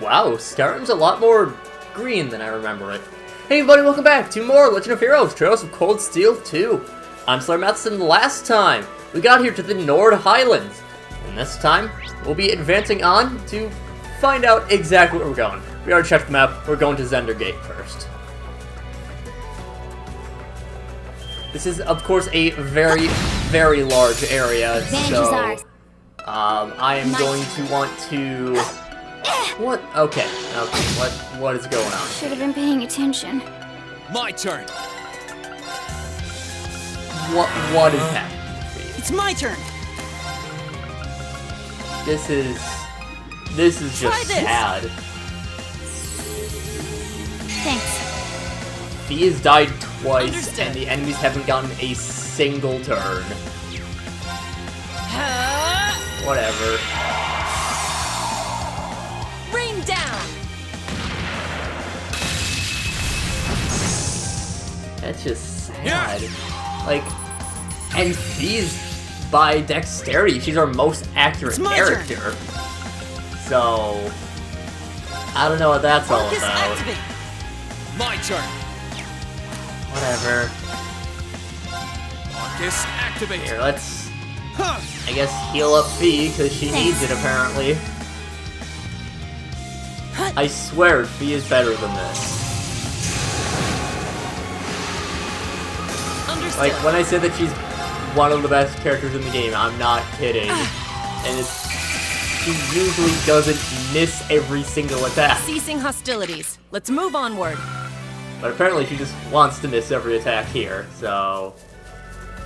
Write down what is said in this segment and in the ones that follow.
Wow, Skyrim's a lot more green than I remember it. Hey everybody, welcome back to more Legend of Heroes, Trails of Cold Steel 2. I'm SlayerMathis, and last time we got here to the Nord Highlands. And this time, we'll be advancing on to find out exactly where we're going. We already checked the map, we're going to Zender Gate first. This is, of course, a very, very large area, so I am going to want to... What? Okay. What is going on? Should have been paying attention. My turn. What is happening? It's my turn. This is just sad. Thanks. He has died twice, and the enemies haven't gotten a single turn. Whatever. Rain down. That's just sad. Like, and she's by dexterity. She's our most accurate character. Turn. So, I don't know what that's all Focus about. activate. My turn. Whatever. Focus activate. Here, let's, I guess, heal up Fee, because she needs it, apparently. I swear, Fee is better than this. Understood. Like, when I said that she's one of the best characters in the game, I'm not kidding. And she usually doesn't miss every single attack. Ceasing hostilities. Let's move onward. But apparently she just wants to miss every attack here, so...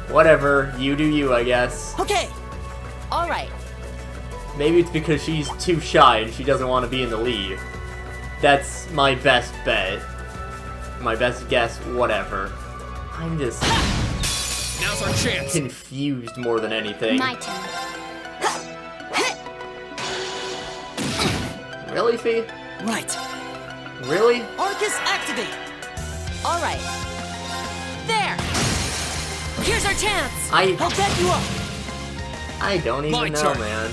Whatever, you do you, I guess. Okay. All right. Maybe it's because she's too shy and she doesn't want to be in the lead. That's my best bet. My best guess, whatever. I'm just... Now's our chance. confused more than anything. My turn. Really, Fee? Right. Really? Arcus activate. All right. There. Here's our chance. I'll back you up. I don't even My know, turn. man.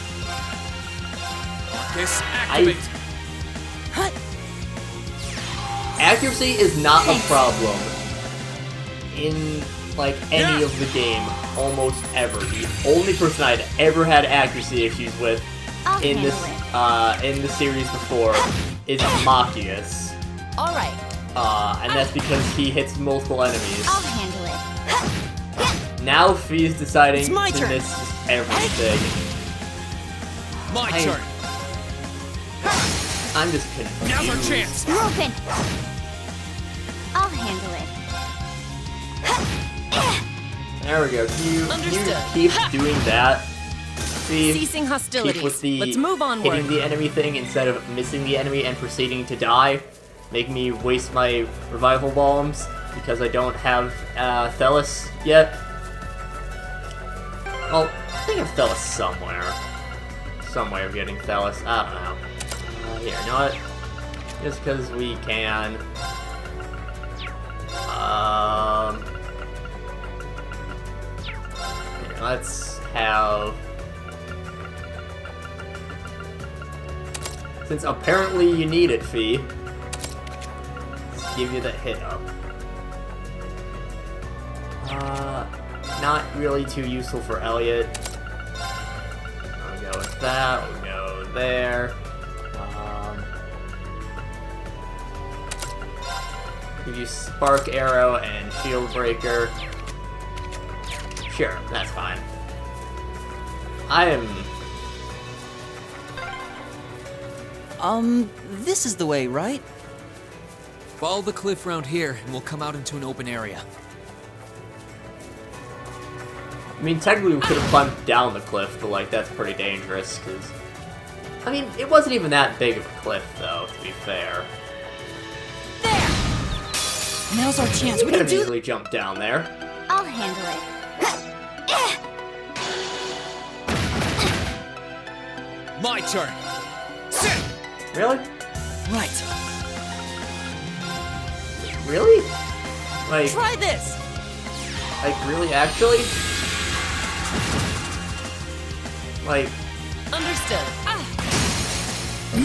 Arcus activate. Accuracy is not a problem in, like, any of the game, almost ever. The only person I'd ever had accuracy issues with in this, in the series before is Machias. All right. And that's because he hits multiple enemies. I'll handle it. Now Fee's deciding It's my to turn. miss everything. My turn. I'm just confused. Now's our chance. You're open. I'll handle it. There we go. You Understood. keep doing that. See, Ceasing keep hostilities. with the Let's move onward. hitting the enemy thing instead of missing the enemy and proceeding to die. Make me waste my revival bombs because I don't have Thelis yet. Well, I think I have Thelis somewhere. Some way of getting Thelis. I don't know. Here, you know what? Just because we can. Here, let's have. Since apparently you need it, Fee. Let's give you the hit up. Not really too useful for Elliot. I'll go with that, we'll go there. Give you Spark Arrow and Shield Breaker. Sure, that's fine. This is the way, right? Follow the cliff round here, and we'll come out into an open area. I mean, technically we could have climbed down the cliff, but, like, that's pretty dangerous, because... I mean, it wasn't even that big of a cliff, though, to be fair. There. Now's our chance. You We could can have do. easily jumped down there. I'll handle it. My turn. Sit. Really? Right. Really? Like, Try this. really, actually? Like, Understood.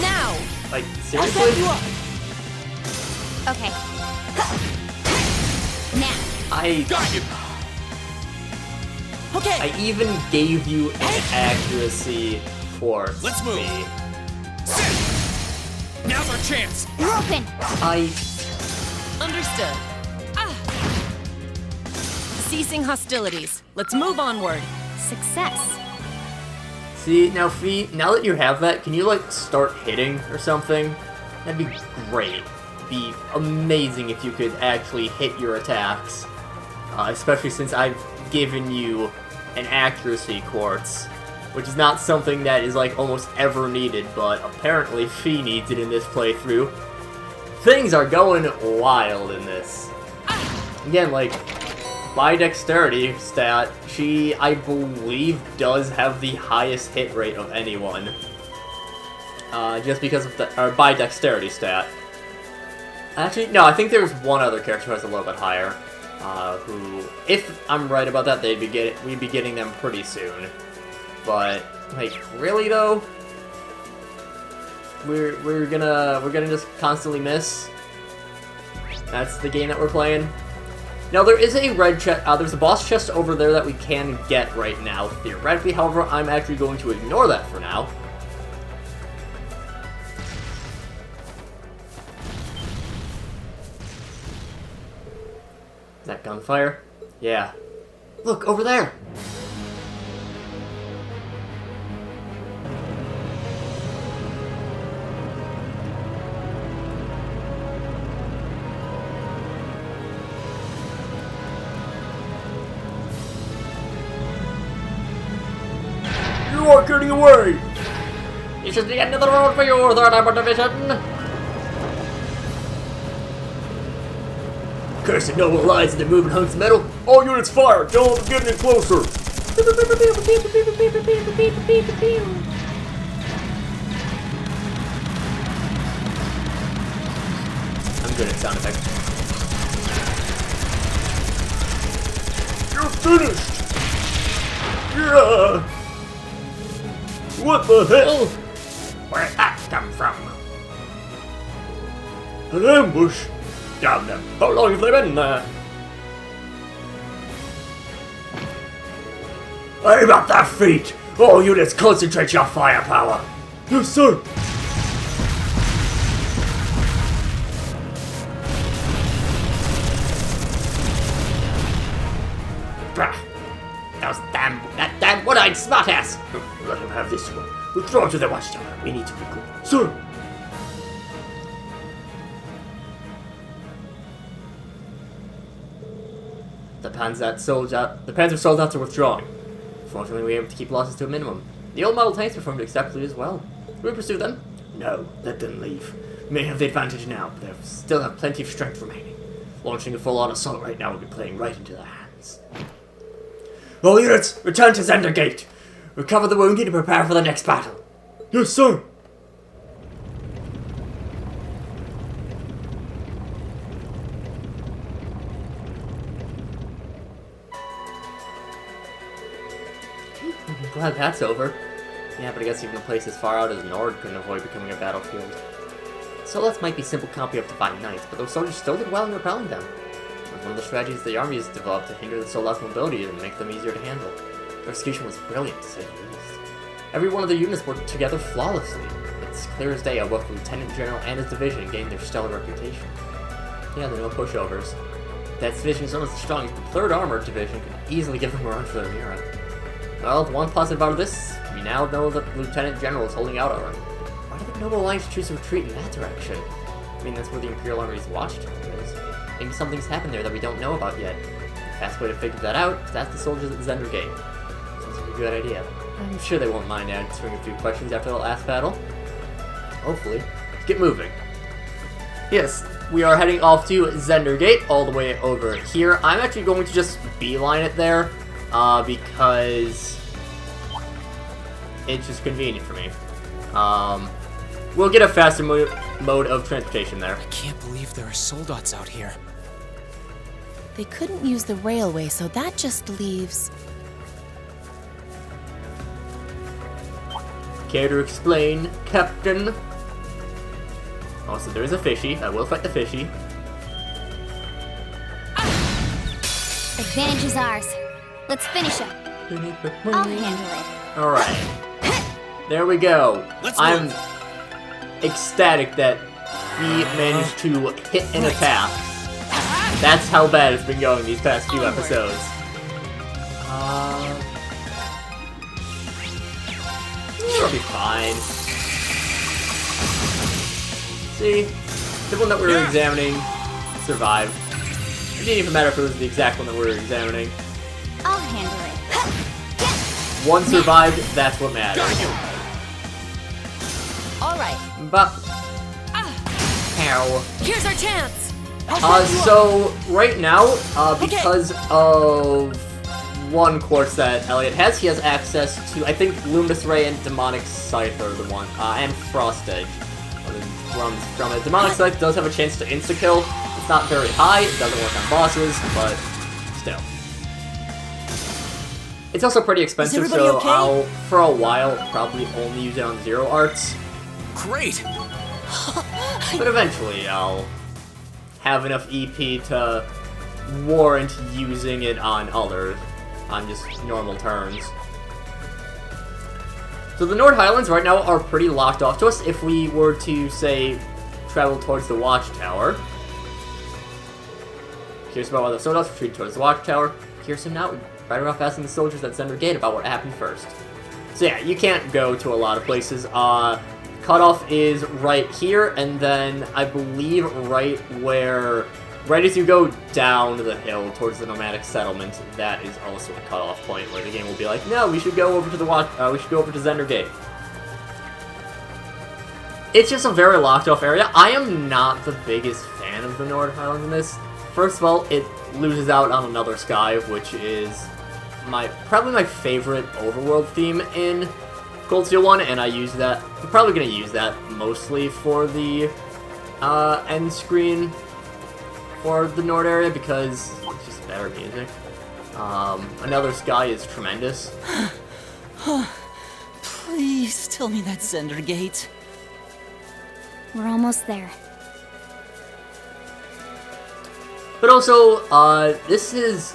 Now. Like, I'll seriously? back you up. Okay. Now. I Got you. Okay. I even gave you an accuracy force. Let's move. Me. Now's our chance. You're open. Understood. Ceasing hostilities. Let's move onward. Success. See, now Fee, now that you have that, can you like start hitting or something? That'd be great. It'd be amazing if you could actually hit your attacks. Especially since I've given you an accuracy quartz, which is not something that is like almost ever needed, but apparently Fee needs it in this playthrough. Things are going wild in this. Again, like, by dexterity stat, she, I believe, does have the highest hit rate of anyone. Just because of the, or by dexterity stat. Actually, no, I think there's one other character who has a little bit higher. Who, if I'm right about that, we'd be getting them pretty soon. But, like, really though? We're gonna just constantly miss? That's the game that we're playing? Now, there is a red chest, there's a boss chest over there that we can get right now, theoretically. However, I'm actually going to ignore that for now. Is that gunfire? Yeah. Look, over there! You are getting away! This is the end of the road for you, 3rd Armored Division! Cursed noble lies in the moving hunks metal. All units fire! Don't get any closer! I'm good at sound effects. You're finished! Yeah! What the hell? Where'd that come from? An ambush? Damn them. How long have they been there? Aim at their feet! All units concentrate your firepower! Yes, sir! Bah! That damn one-eyed smartass! Let him have this one. We'll throw him to the watchtower. We need to regroup. Sir! The Panzer soldiers are withdrawing. Fortunately, we were able to keep losses to a minimum. The old model tanks performed acceptably as well. Will we pursue them? No, let them leave. We may have the advantage now, but they still have plenty of strength remaining. Launching a full-on assault right now would be playing right into their hands. All units, return to Zender Gate. Recover the wounded and prepare for the next battle. Yes, sir. I'm glad that's over. Yeah, but I guess even a place as far out as Nord couldn't avoid becoming a battlefield. Solats might be simple copy of Divine Knights, but those soldiers still did well in repelling them. It was one of the strategies the army has developed to hinder the Solats' mobility and make them easier to handle. Their execution was brilliant, to say the least. Every one of the units worked together flawlessly. It's clear as day how both the Lieutenant General and his division gained their stellar reputation. Yeah, there are no pushovers. That division is almost the strongest, the 3rd Armored Division could easily give them a run for their Mira. Well, the one positive out of this, we now know that the Lieutenant General is holding out already. Why did the Noble Alliance choose to retreat in that direction? I mean, that's where the Imperial Army's watchtower is. Maybe something's happened there that we don't know about yet. The fast way to figure that out is to ask the soldiers at the Zender Gate. Sounds like a good idea. I'm sure they won't mind answering a few questions after the last battle. Hopefully. Let's get moving. Yes, we are heading off to Zender Gate, all the way over here. I'm actually going to just beeline it there, because it's just convenient for me. We'll get a faster mode of transportation there. I can't believe there are soldats out here. They couldn't use the railway, so that just leaves... Care to explain, Captain? Oh, so there's a fishy. I will fight the fishy. Advantage is ours. Let's finish him. I'll handle it. Alright. There we go. I'm ecstatic that he managed to hit an attack. That's how bad it's been going these past few episodes. It'll be fine. See? The one that we were examining survived. It didn't even matter if it was the exact one that we were examining. I'll handle it. One survived, that's what matters. Alright. But... Ow. Here's our chance! So, right now, because of one course that Elliot has, he has access to, I think, Luminous Ray and Demonic Scythe are the one, and Frost Edge. Runs from it. Demonic Scythe does have a chance to insta-kill. It's not very high, it doesn't work on bosses, but still. It's also pretty expensive, so okay? I'll, for a while, probably only use it on Zero Arts. Great! But eventually I'll have enough EP to warrant using it on others, on just normal turns. So the Nord Highlands right now are pretty locked off to us. If we were to, say, travel towards the Watchtower. Curious about why the soldiers retreat towards the Watchtower. Curious now, better off asking the soldiers at Zender Gate about what happened first. So yeah, you can't go to a lot of places. Cutoff is right here, and then I believe right as you go down the hill towards the nomadic settlement, that is also a cutoff point where the game will be like, no, we should go over to Zender Gate. It's just a very locked off area. I am not the biggest fan of the Nord Highlands in this. First of all, it loses out on Another Sky, which is probably my favorite overworld theme in Cold Steel 1, and I'm probably going to use that mostly for the end screen for the Nord area, because it's just better music. Another Sky is tremendous. Please tell me that's Zender Gate. We're almost there. But also, this is,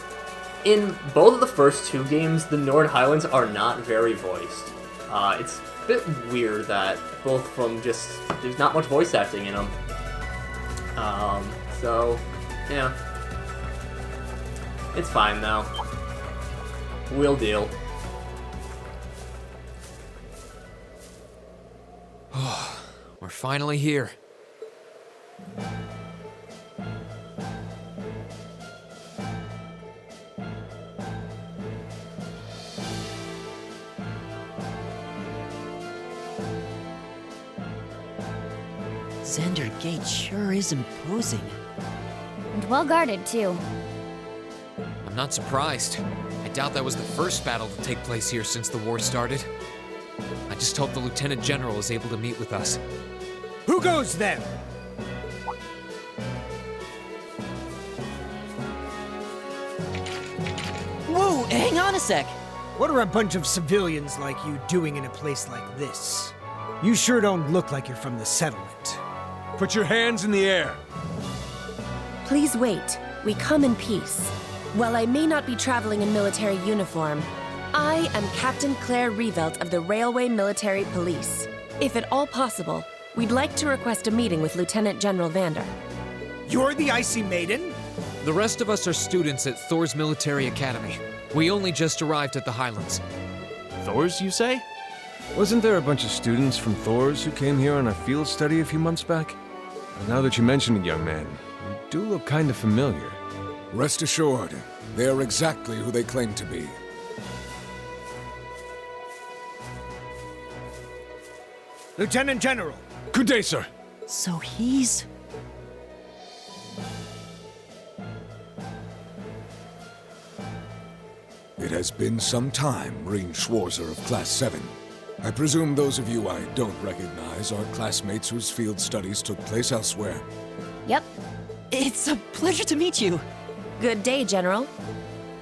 in both of the first two games, the Nord Highlands are not very voiced. It's a bit weird that both of them there's not much voice acting in them. So, yeah. It's fine, though. We'll deal. We're finally here. Zender Gate sure is imposing. And well guarded, too. I'm not surprised. I doubt that was the first battle to take place here since the war started. I just hope the Lieutenant General is able to meet with us. Who goes then? Whoa, hang on a sec. What are a bunch of civilians like you doing in a place like this? You sure don't look like you're from the settlement. Put your hands in the air. Please wait. We come in peace. While I may not be traveling in military uniform, I am Captain Claire Revelt of the Railway Military Police. If at all possible, we'd like to request a meeting with Lieutenant General Vander. You're the Icy Maiden? The rest of us are students at Thor's Military Academy. We only just arrived at the Highlands. Thor's, you say? Wasn't there a bunch of students from Thor's who came here on a field study a few months back? And now that you mention it, young man, you do look kind of familiar. Rest assured, they are exactly who they claim to be. Lieutenant General! Good day, sir. So he's... It has been some time, Marine Schwarzer of Class 7. I presume those of you I don't recognize are classmates whose field studies took place elsewhere. Yep. It's a pleasure to meet you. Good day, General.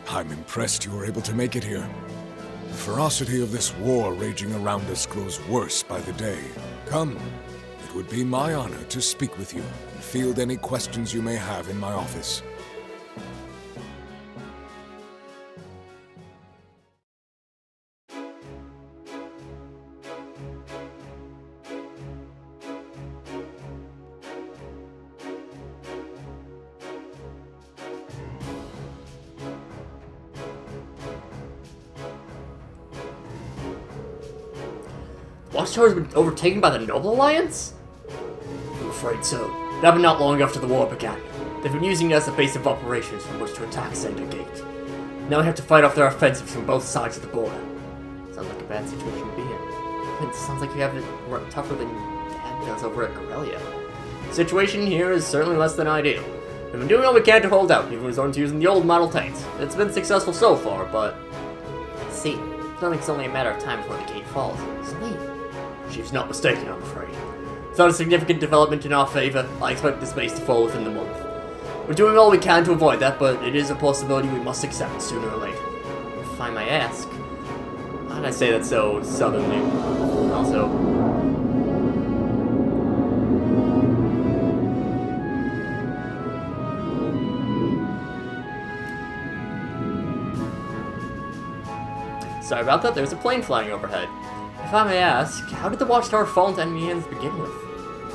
I'm impressed you were able to make it here. The ferocity of this war raging around us grows worse by the day. Come, it would be my honor to speak with you and field any questions you may have in my office. Watchtower has been overtaken by the Noble Alliance? I'm afraid so. It happened not long after the war began. They've been using it as a base of operations from which to attack Zender Gate. Now we have to fight off their offensives from both sides of the border. Sounds like a bad situation to be in. It sounds like you have it tougher than Dad does over at Corellia. The situation here is certainly less than ideal. We've been doing all we can to hold out, even resorting to using the old model tanks. It's been successful so far, but... See, I don't think it's only a matter of time before the gate falls, isn't it? She's not mistaken, I'm afraid. Without a significant development in our favor, I expect this base to fall within the month. We're doing all we can to avoid that, but it is a possibility we must accept sooner or later. If I may ask, why did I say that so southernly? Also, sorry about that, there's a plane flying overhead. If I may ask, how did the Watchtower fall into enemy hands to begin with?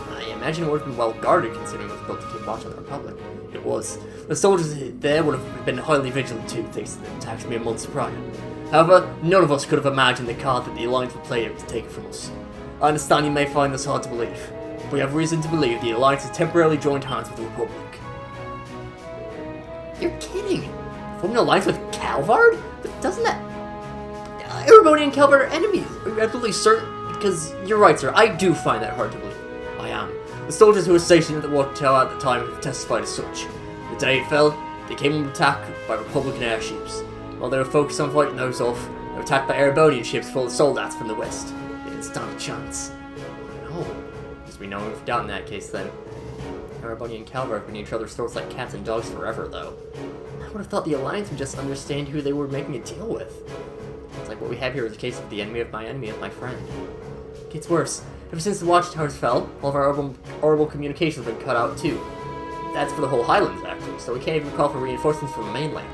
I imagine it would have been well guarded considering it was built to keep watch on the Republic. It was. The soldiers there would have been highly vigilant too, thanks to the attacks mere months prior. However, none of us could have imagined the card that the Alliance would play to take it from us. I understand you may find this hard to believe, but we have reason to believe the Alliance has temporarily joined hands with the Republic. You're kidding! Forming an alliance with Calvard? But doesn't that... Everybody and Calvard are enemies! Are you absolutely certain? Because you're right, sir. I do find that hard to believe. I am. The soldiers who were stationed at the Watchtower at the time have testified as such. The day it fell, they came under attack by Republican airships. While they were focused on fighting those off, they were attacked by Erebonian ships full of soldats from the west. They didn't stand a chance. No. As we know we've done in that case then. Erebonian and Calvard have been in each other's throats like cats and dogs forever, though. I would have thought the Alliance would just understand who they were making a deal with. It's like what we have here is a case of the enemy of my friend. It gets worse. Ever since the Watchtowers fell, all of our orbital communications have been cut out too. That's for the whole Highlands, actually, so we can't even call for reinforcements from the mainland.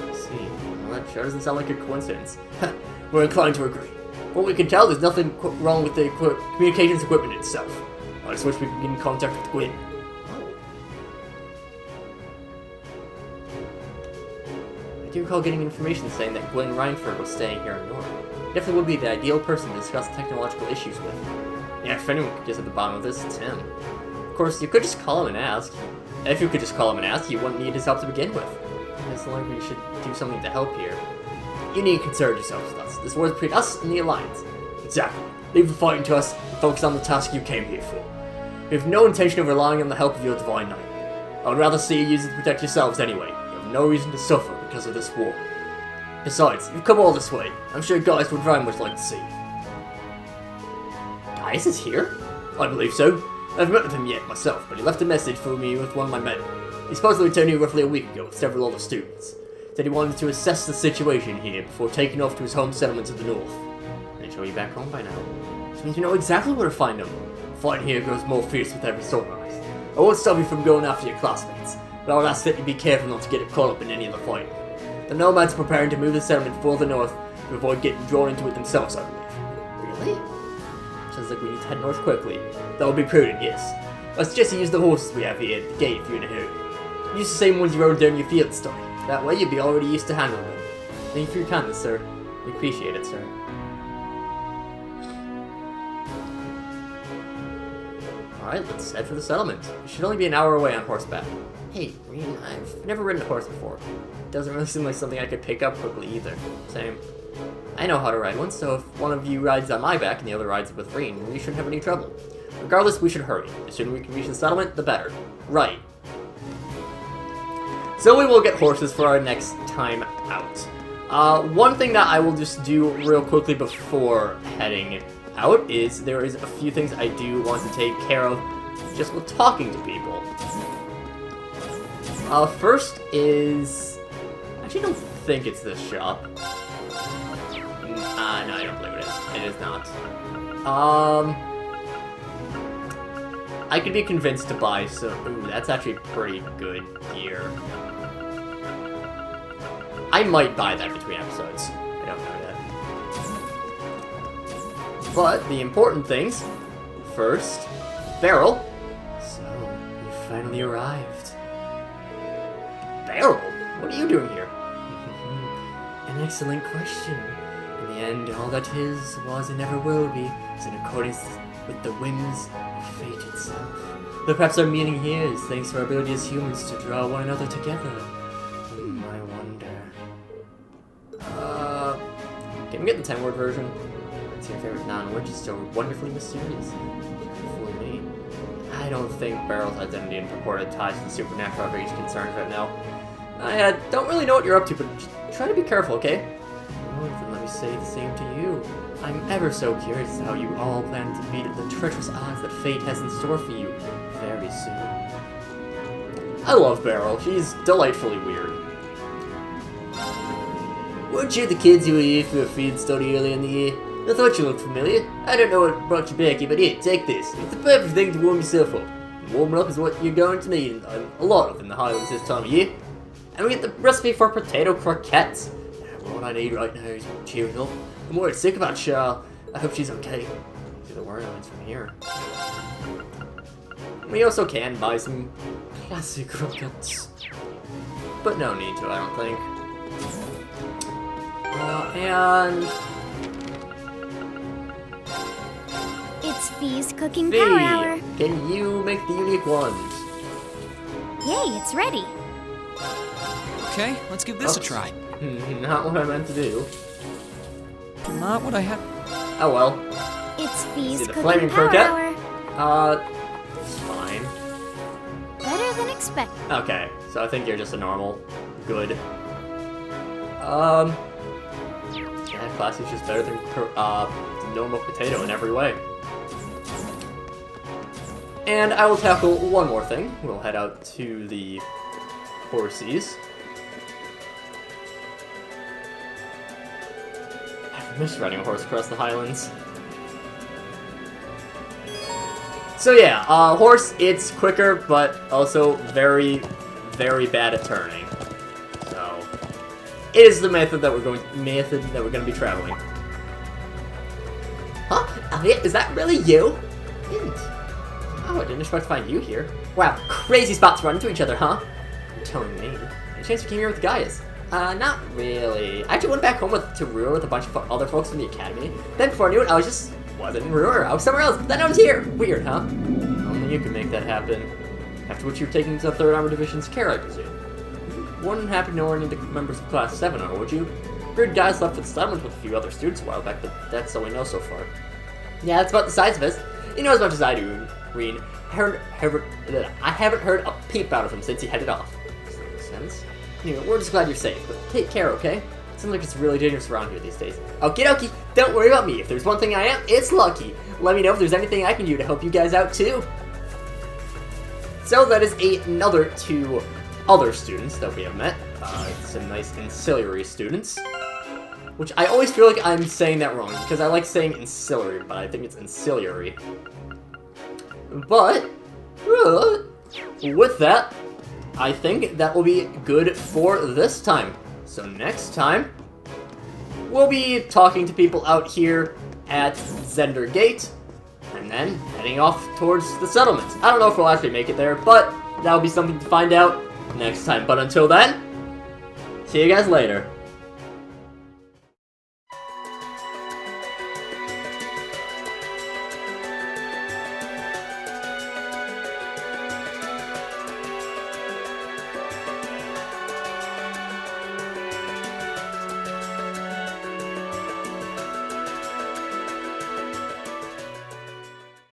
I see. Well, that sure doesn't sound like a coincidence. We're inclined to agree. What we can tell, there's nothing wrong with the communications equipment itself. I just wish we could get in contact with Gwyn. I do recall getting information saying that Gwyn Reinford was staying here in North. He definitely would be the ideal person to discuss technological issues with. Yeah, if anyone could get at the bottom of this, it's him. Of course, you could just call him and ask. If you could just call him and ask, you wouldn't need his help to begin with. It's like we should do something to help here. You need to concern yourselves with us. This war is between us and the Alliance. Exactly. Leave the fighting to us and focus on the task you came here for. You have no intention of relying on the help of your Divine Knight. I would rather see you use it to protect yourselves anyway. You have no reason to suffer because of this war. Besides, you've come all this way. I'm sure Gaius would very much like to see you. Gaius is here? I believe so. I haven't met with him yet myself, but he left a message for me with one of my men. He supposedly returned here roughly a week ago with several other students. Said he wanted to assess the situation here before taking off to his home settlement to the north. And he'll be back home by now. Which means we know exactly where to find him. The fight here grows more fierce with every sunrise. I won't stop you from going after your classmates, but I would ask that you be careful not to get caught up in any of the fighting. The nomads are preparing to move the settlement further north to avoid getting drawn into it themselves, I believe. Really? Sounds like we need to head north quickly. That would be prudent, yes. I suggest you use the horses we have here at the gate if you're in a hurry. Use the same ones you rode during your field study. That way you'll be already used to handling them. Thank you for your kindness, sir. We appreciate it, sir. Alright, let's head for the settlement. We should only be an hour away on horseback. Hey, Reen, I've never ridden a horse before. It doesn't really seem like something I could pick up quickly either. Same. I know how to ride one, so if one of you rides on my back and the other rides with Reen, we shouldn't have any trouble. Regardless, we should hurry. The sooner we can reach the settlement, the better. Right. So we will get horses for our next time out. One thing that I will just do real quickly before heading out is there is a few things I do want to take care of just with talking to people. First is... Actually, I don't think it's this shop. No, I don't believe it is. It is not. I could be convinced to buy some. Ooh, that's actually pretty good gear. I might buy that between episodes. I don't know yet. But the important things. First, Beryl. So, you finally arrived. Beryl? What are you doing here? An excellent question. In the end, all that is, was, and never will be is in accordance with the whims of fate itself. Though perhaps our meaning here is thanks to our ability as humans to draw one another together. I wonder. Can we get the 10-word version? It's your favorite non-word, just so wonderfully mysterious. For me. I don't think Beryl's identity and purported ties to the supernatural are each concerns right now. I don't really know what you're up to, but just try to be careful, okay? Oh, then let me say the same to you. I'm ever so curious how you all plan to beat the treacherous odds that fate has in store for you very soon. I love Beryl. She's delightfully weird. Weren't you the kids who were here for a field study earlier in the year? I thought you looked familiar. I don't know what brought you back here, but here, take this. It's the perfect thing to warm yourself up. Warming up is what you're going to need a lot of in the Highlands this time of year. And we get the recipe for potato croquettes. What I need right now is cheering up. I'm worried sick about Charles. I hope she's okay. See the word lines from here. We also can buy some classic croquettes. But no need to, I don't think. And... It's Fee's cooking Fee, power hour. can you make the unique ones? Yay, it's ready. Okay, let's give this a Oops. try. Not what I meant to do. Not what I had. Oh well. It's Fee's See the cooking flaming power croquette? hour. It's fine. Better than expected. Okay, so I think you're just a normal. Good. Yeah, Classy's just better than the normal potato in every way. And I will tackle one more thing. We'll head out to the horsies. I miss riding a horse across the Highlands. So yeah, horse, it's quicker, but also very, very bad at turning. So it is the method that we're going to be traveling. Huh? Elliot, is that really you? Oh, I didn't expect to find you here. Wow, crazy spots run into each other, huh? You're telling me. Any chance you came here with the guys? Not really. I actually went back home to Ruhr with a bunch of other folks from the academy. Then before I knew it, wasn't in Ruhr. I was somewhere else, but then I was here. Weird, huh? Only you could make that happen. After which you were taken to the 3rd Armored Division's care, I presume. You wouldn't happen to know any of the members of Class 7, or would you? Heard guys left with settlements with a few other students a while back, but that's all we know so far. Yeah, that's about the size of us. You know as much as I do, Reen. I haven't heard a peep out of him since he headed off. Does that make sense? Anyway, we're just glad you're safe, but take care, okay? It seems like it's really dangerous around here these days. Okie dokie, don't worry about me. If there's one thing I am, it's lucky. Let me know if there's anything I can do to help you guys out, too. So that is another 2 other students that we have met. Some nice ancillary students. Which I always feel like I'm saying that wrong, because I like saying ancillary, but I think it's ancillary. But, with that, I think that will be good for this time. So next time, we'll be talking to people out here at Zender Gate, and then heading off towards the settlement. I don't know if we'll actually make it there, but that'll be something to find out next time. But until then, see you guys later.